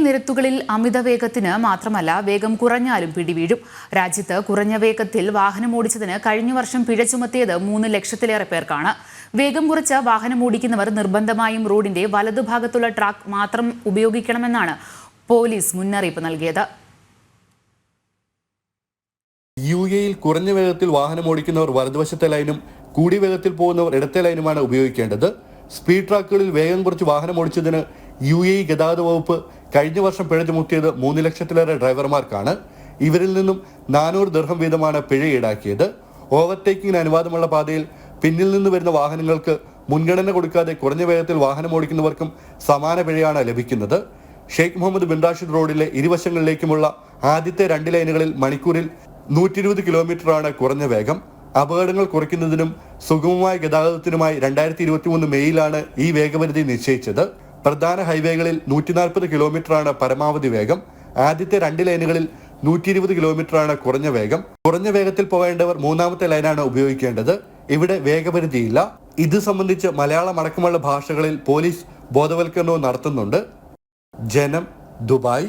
നിരത്തുകളിൽ അമിത വേഗത്തിന് മാത്രമല്ല വേഗം കുറഞ്ഞാലും പിടിവീഴും. രാജ്യത്ത് കുറഞ്ഞ വേഗത്തിൽ വാഹനമോടിച്ചതിന് കഴിഞ്ഞ വർഷം പിഴ ചുമത്തിയത് 3 ലക്ഷത്തിലേറെ പേർക്കാണ്. വേഗം കുറച്ച് വാഹനമോടിക്കുന്നവർ നിർബന്ധമായും റോഡിന്റെ വലതുഭാഗത്തുള്ള ട്രാക്ക് മാത്രം ഉപയോഗിക്കണമെന്നാണ് പോലീസ് മുന്നറിയിപ്പ് നൽകിയത്. യുഎഇയിൽ കുറഞ്ഞ വേഗത്തിൽ വാഹനമോടിക്കുന്നവർ വലതുവശത്തെ ലൈനും കൂടിയ വേഗത്തിൽ പോകുന്നവർ ഇടത്തെ ലൈനുമാണ് ഉപയോഗിക്കേണ്ടത്. സ്പീഡ് ട്രാക്കുകളിൽ വേഗം കുറച്ച് വാഹനമോടിച്ചതിന് യുഎഇ ഗതാഗത വകുപ്പ് കഴിഞ്ഞ വർഷം പിഴ ചുമത്തിയത് 3 ലക്ഷത്തിലേറെ ഡ്രൈവർമാർക്കാണ്. ഇവരിൽ നിന്നും 400 ദിർഹം വീതമാണ് പിഴ ഈടാക്കിയത്. ഓവർടേക്കിംഗിന് അനുവാദമുള്ള പാതയിൽ പിന്നിൽ നിന്ന് വരുന്ന വാഹനങ്ങൾക്ക് മുൻഗണന കൊടുക്കാതെ കുറഞ്ഞ വേഗത്തിൽ വാഹനമോടിക്കുന്നവർക്കും സമാന പിഴയാണ് ലഭിക്കുന്നത്. ഷെയ്ഖ് മുഹമ്മദ് ബിൻ റാഷിദ് റോഡിലെ ഇരുവശങ്ങളിലേക്കുമുള്ള ആദ്യത്തെ 2 ലൈനുകളിൽ മണിക്കൂറിൽ 120 കിലോമീറ്ററാണ് കുറഞ്ഞ വേഗം. അപകടങ്ങൾ കുറയ്ക്കുന്നതിനും സുഗമമായ ഗതാഗതത്തിനുമായി 2023 മെയ്യിലാണ് ഈ വേഗപരിധി നിശ്ചയിച്ചത്. പ്രധാന ഹൈവേകളിൽ 140 കിലോമീറ്ററാണ് പരമാവധി വേഗം. ആദ്യത്തെ 2 ലൈനുകളിൽ 120 കിലോമീറ്ററാണ് കുറഞ്ഞ വേഗം. കുറഞ്ഞ വേഗത്തിൽ പോകേണ്ടവർ 3ാമത്തെ ലൈനാണ് ഉപയോഗിക്കേണ്ടത്. ഇവിടെ വേഗപരിധിയില്ല. ഇത് സംബന്ധിച്ച് മലയാളം അടക്കമുള്ള ഭാഷകളിൽ പോലീസ് ബോധവൽക്കരണവും നടത്തുന്നുണ്ട്. ജനം, ദുബായ്.